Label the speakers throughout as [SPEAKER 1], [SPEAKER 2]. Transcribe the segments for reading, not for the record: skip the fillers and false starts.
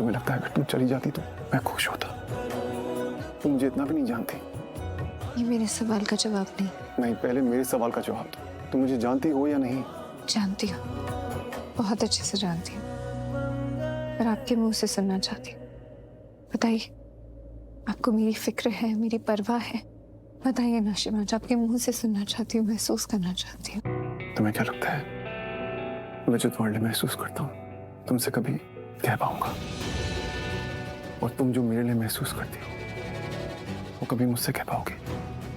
[SPEAKER 1] तुम्हें लगता है अगर तुम चली जाती तो मैं खुश होता? तुम मुझे इतना भी नहीं जानती।
[SPEAKER 2] ये मेरे सवाल का जवाब नहीं।
[SPEAKER 1] नहीं, पहले मेरे सवाल का जवाब दो। तुम मुझे जानती हो या नहीं?
[SPEAKER 2] जानती हूँ, बहुत अच्छे से जानती हूँ, पर आपके मुंह से सुनना चाहती हूँ। बताइए, आपको मेरी फिक्र है, मेरी परवाह है? बताइए ना शिवांश, आपके मुंह से सुनना चाहती हूँ, महसूस करना चाहती हूँ।
[SPEAKER 1] तुम्हें क्या लगता है मैं जो तुम्हारे लिए महसूस करता हूँ तुमसे कभी कह पाऊंगा? और तुम जो मेरे लिए महसूस करती हो वो कभी मुझसे कह पाओगे?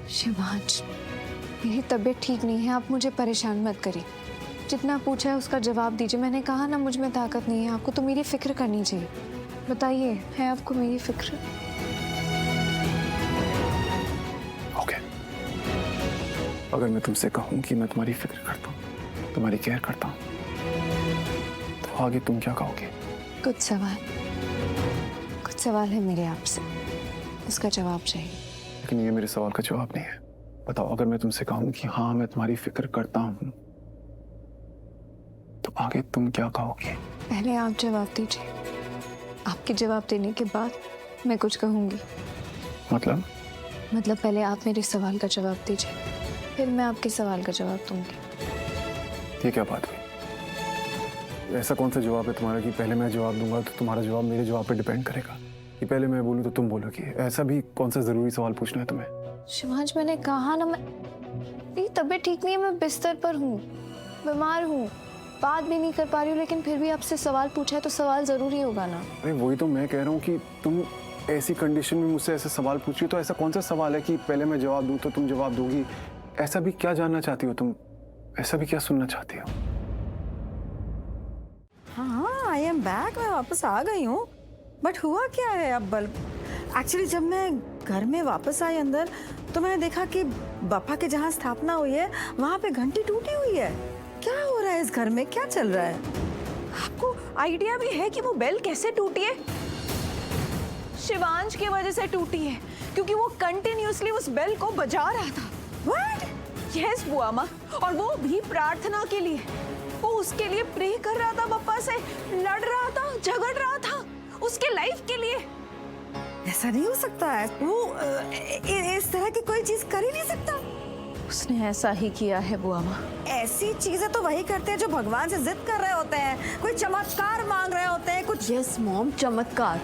[SPEAKER 2] शिवांश, मेरी तबीयत ठीक नहीं है, आप मुझे परेशान मत करिए। जितना पूछा है उसका जवाब दीजिए। मैंने कहा ना, मुझ में ताकत नहीं है। आपको तो मेरी फिक्र करनी चाहिए। बताइए, है आपको मेरी फिक्र?
[SPEAKER 1] ओके, अगर मैं तुमसे कहूं कि मैं तुम्हारी फिक्र करता हूं, तुम्हारी केयर करता हूं, तो आगे तुम क्या कहोगे?
[SPEAKER 2] कुछ सवाल है मेरे आपसे, उसका जवाब चाहिए।
[SPEAKER 1] लेकिन ये मेरे सवाल का जवाब नहीं है। बताओ, अगर मैं तुमसे कहूं कि हाँ मैं तुम्हारी फिक्र करता हूं, तो आगे तुम क्या कहोगे?
[SPEAKER 2] पहले आप जवाब दीजिए, आपके जवाब देने के बाद मैं कुछ कहूंगी।
[SPEAKER 1] मतलब
[SPEAKER 2] पहले आप मेरे सवाल का जवाब दीजिए, फिर मैं आपके सवाल का जवाब दूंगी।
[SPEAKER 1] ये क्या बात हुई? ऐसा कौन सा जवाब है तुम्हारा कि पहले मैं जवाब दूंगा तो तुम्हारा जवाब मेरे जवाब पे डिपेंड करेगा, कि पहले मैं बोलूं तो तुम बोलोगी? ऐसा भी कौन सा जरूरी सवाल पूछना है तुम्हें?
[SPEAKER 2] शिवांश, मैंने कहा ना, मेरी तबीयत ठीक नहीं है, मैं बिस्तर पर हूँ, बीमार हूँ, बात भी नहीं कर पा रही हूँ, लेकिन फिर भी आपसे सवाल पूछा है तो सवाल जरूरी होगा ना।
[SPEAKER 1] अरे वही तो मैं कह रहा हूँ कि तुम ऐसी कंडीशन में मुझसे ऐसे सवाल पूछ रही हो, तो ऐसा कौन सा सवाल है कि पहले मैं जवाब दूं तो तुम जवाब दोगी? ऐसा भी क्या जानना चाहती हो तुम? ऐसा भी क्या सुनना चाहती हो?
[SPEAKER 3] हाँ, आई एम बैक। मैं वापस आ गई हूँ। बट हुआ क्या है अब बल्ब? एक्चुअली जब मैं घर में वापस आई अंदर, तो मैंने देखा कि बप्पा के जहाँ स्थापना हुई है वहाँ पे घंटी टूटी हुई है। क्या हो रहा है इस घर में? क्या चल रहा है?
[SPEAKER 4] आपको आइडिया भी है कि वो बेल कैसे टूटी है? शिवांश की वजह से टूटी है, क्योंकि वो कंटिन्यूअसली उस बेल को बजा रहा था।
[SPEAKER 3] What?
[SPEAKER 4] यस बुआ माँ, और वो भी प्रार्थना के लिए। वो उसके लिए प्रे कर रहा था, बप्पा से लड़ रहा था, झगड़ रहा था, उसके लाइफ के लिए।
[SPEAKER 3] ऐसा नहीं हो सकता है। वो इस तरह की कोई चीज कर ही नहीं सकता।
[SPEAKER 4] उसने ऐसा ही किया है बुआ माँ।
[SPEAKER 3] ऐसी चीजें तो वही करते हैं जो भगवान से जिद कर रहे होते हैं, कोई चमत्कार मांग रहे होते हैं, कुछ।
[SPEAKER 4] यस मॉम, चमत्कार।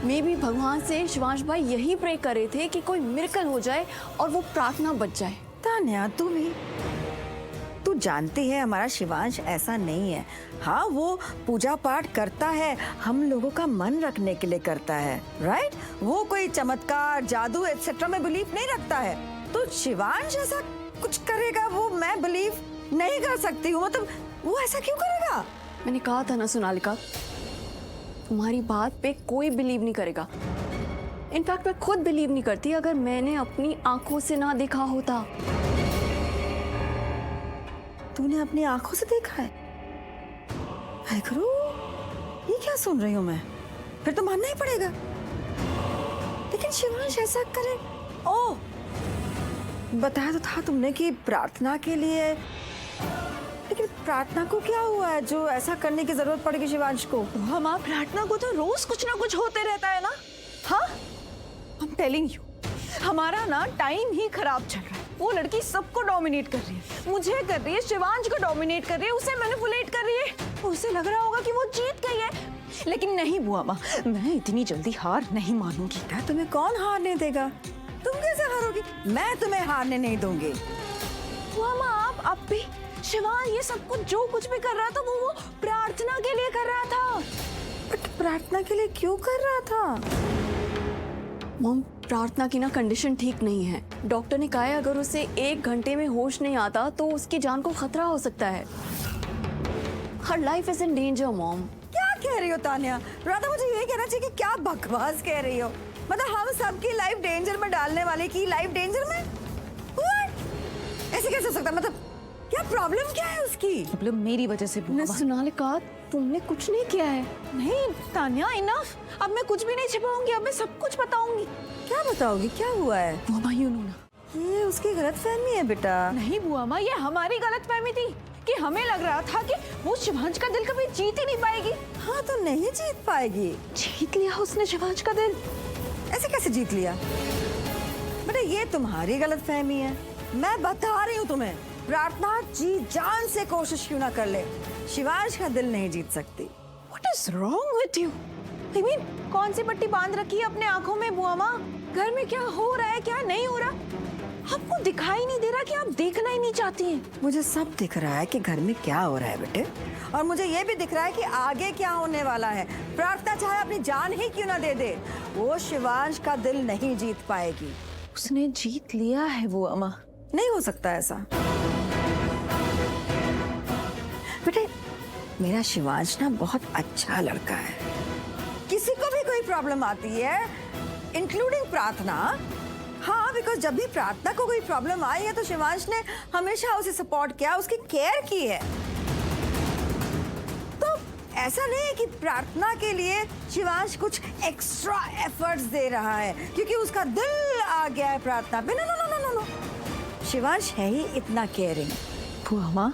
[SPEAKER 4] मैं भी भगवान से शिवांश भाई यही प्रे कर रहे थे कि कोई मिरेकल हो जाए और वो प्रार्थना बच जाए।
[SPEAKER 3] तान्या, तू जानती है हमारा शिवांश ऐसा नहीं है। हाँ, वो पूजा पाठ करता है, हम लोगों का मन रखने के लिए करता है, राइट? वो कोई चमत्कार, जादू एक्सेट्रा में बिलीव नहीं रखता है। तो शिवांश ऐसा कुछ करेगा वो मैं बिलीव नहीं कर सकती हूँ। मतलब वो ऐसा क्यों करेगा?
[SPEAKER 4] मैंने कहा था ना सोनालिका, तुम्हारी बात पे कोई बिलीव नहीं करेगा। इनफैक्ट मैं खुद बिलीव नहीं करती अगर मैंने अपनी आंखों से ना देखा होता।
[SPEAKER 3] तूने अपनी आंखों से देखा है? हाय गुरु, ये क्या सुन रही हूँ मैं? फिर तो मानना ही पड़ेगा। लेकिन शिवांश ऐसा करे? ओह, बताया तो था तुमने कि प्रार्थना के लिए। लेकिन प्रार्थना को क्या हुआ है जो ऐसा करने की जरूरत पड़ेगी शिवांश को?
[SPEAKER 4] माँ, प्रार्थना को तो रोज कुछ ना कुछ होते रहता है ना। हाँ, आई एम टेलिंग यू, हमारा ना टाइम ही खराब चल रहा है। वो लड़की सबको डोमिनेट कर रही है, मुझे कर रही है, शिवांश को डोमिनेट कर रही है, उसे मैनिपुलेट कर रही है। उसे लग रहा होगा कि वो जीत गई है, लेकिन नहीं बुआ माँ, मैं इतनी जल्दी हार नहीं मानूंगी।
[SPEAKER 3] तुम्हें कौन हारने देगा? तुम कैसे हारोगी? मैं तुम्हें हारने नहीं दूंगी।
[SPEAKER 4] बुआ माँ, आप अब भी शिवांश ये सब कुछ जो कुछ भी कर रहा था वो प्रार्थना के लिए कर रहा था।
[SPEAKER 3] बट प्रार्थना के लिए क्यों कर रहा था?
[SPEAKER 4] मॉम, प्रार्थना की ना कंडीशन ठीक नहीं है। डॉक्टर ने कहा है अगर उसे 1 घंटे में होश नहीं आता तो उसकी जान को खतरा हो सकता है। हर life is in danger mom.
[SPEAKER 3] क्या कह रही हो तान्या? राधा, मुझे ये कहना चाहिए कि क्या बकवास कह रही हो। मतलब हम सबकी लाइफ डेंजर में डालने वाले की लाइफ डेंजर में? What? ऐसे कैसे हो सकता? मतलब क्या प्रॉब्लम क्या है उसकी?
[SPEAKER 4] प्रॉब्लम मेरी वजह से बुआ माँ। सोनालिका, तुमने कुछ नहीं किया है। नहीं तान्या, इनफ। अब मैं कुछ भी नहीं छिपाऊंगी, अब मैं सब कुछ बताऊंगी।
[SPEAKER 3] क्या बताओगी? क्या हुआ है?
[SPEAKER 4] बुआ माँ, यू नो ना,
[SPEAKER 3] ये उसकी गलतफहमी है बेटा।
[SPEAKER 4] नहीं बुआ माँ, ये हमारी गलतफहमी थी, कि हमें लग रहा था कि वो शिवांश का दिल कभी जीत ही नहीं पाएगी।
[SPEAKER 3] हाँ तो नहीं जीत पाएगी।
[SPEAKER 4] जीत लिया उसने शिवांश का दिल।
[SPEAKER 3] ऐसे कैसे जीत लिया? बेटा ये तुम्हारी गलतफहमी है। मैं बता रही हूँ तुम्हें, प्रार्थना जी जान से कोशिश क्यों ना कर ले, शिवांश का दिल नहीं जीत सकती।
[SPEAKER 4] What is wrong with you? I mean, कौन सी पट्टी बांध रखी है अपने आंखों में बुआ माँ? घर में क्या हो रहा है क्या नहीं हो रहा? आपको दिखाई नहीं दे रहा कि आप देखना ही नहीं चाहती हैं?
[SPEAKER 3] मुझे सब दिख रहा है कि घर में क्या हो रहा है बेटे, और मुझे ये भी दिख रहा है कि आगे क्या होने वाला है। प्रार्थना चाहे अपनी जान ही क्यों ना दे दे, वो शिवांश का दिल नहीं जीत पाएगी।
[SPEAKER 4] उसने जीत लिया है बुआ माँ।
[SPEAKER 3] नहीं हो सकता ऐसा बेटे। मेरा शिवांश ना बहुत अच्छा लड़का है। किसी को भी कोई प्रॉब्लम आती है, इंक्लूडिंग प्रार्थना, हाँ बिकॉज जब भी प्रार्थना को कोई प्रॉब्लम आई है तो शिवांश ने हमेशा उसे सपोर्ट किया, उसकी केयर की है। तो ऐसा नहीं है कि प्रार्थना के लिए शिवांश कुछ एक्स्ट्रा एफर्ट्स दे रहा है क्योंकि उसका दिल आ गया है प्रार्थना पे। No no no no no, Shivansh है ही इतना केयरिंग।
[SPEAKER 4] बुआ माँ,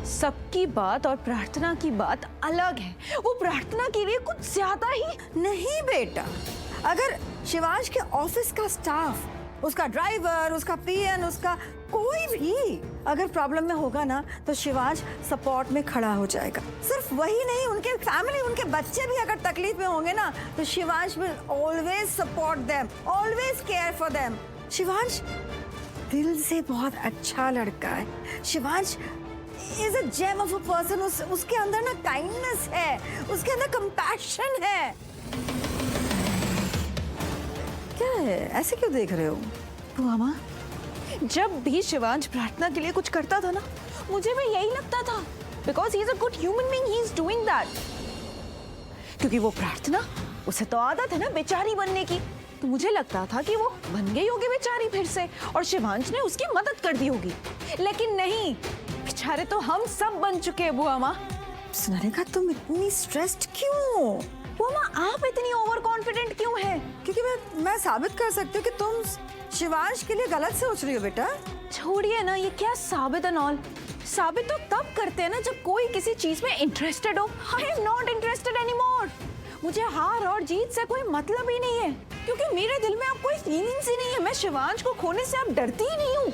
[SPEAKER 4] सबकी बात और प्रार्थना की बात अलग है। वो प्रार्थना के लिए कुछ ज्यादा ही।
[SPEAKER 3] नहीं बेटा, अगर शिवांश के ऑफिस का स्टाफ, उसका ड्राइवर, उसका पीएन, उसका कोई भी अगर प्रॉब्लम में होगा ना तो शिवांश सपोर्ट में खड़ा हो जाएगा। सिर्फ वही नहीं, उनके फैमिली, उनके बच्चे भी अगर तकलीफ में होंगे ना तो Shivansh will always support them, always care for them. Shivansh दिल से बहुत अच्छा लड़का है। Shivansh is a gem of a person. उसके अंदर ना काइंडनेस है, उसके अंदर कंपैशन है। क्या है, ऐसे क्यों देख रहे हो?
[SPEAKER 4] बुआ माँ, जब भी शिवांश प्रार्थना के लिए कुछ करता था ना, मुझे भी यही लगता था because he is a good human being, he is doing that. क्योंकि वो प्रार्थना, उसे तो आदत है ना बेचारी बनने की, तो मुझे लगता था कि वो बन गई होगी बेचारी फिर से और शिवांश ने उसकी मदद कर दी होगी। लेकिन नहीं, बेचारे तो हम सब बन चुके हैं बुआ माँ।
[SPEAKER 3] स्नेहा तुम इतनी स्ट्रेस्ड क्यों?
[SPEAKER 4] बुआ माँ, आप इतनी ओवर कॉन्फिडेंट क्यों हैं?
[SPEAKER 3] क्योंकि मैं साबित कर सकती हूँ कि तुम शिवांश के लिए गलत सोच रही हो बेटा।
[SPEAKER 4] छोड़िए ना, ये क्या साबित एंड ऑल। साबित तो तब करते हैं ना जब कोई किसी चीज में इंटरेस्टेड हो। I am not interested anymore. मुझे हार और जीत से कोई मतलब ही नहीं है क्योंकि मेरे दिल में अब कोई फीलिंग्स ही नहीं है। मैं शिवांश को खोने से अब डरती ही नहीं हूँ।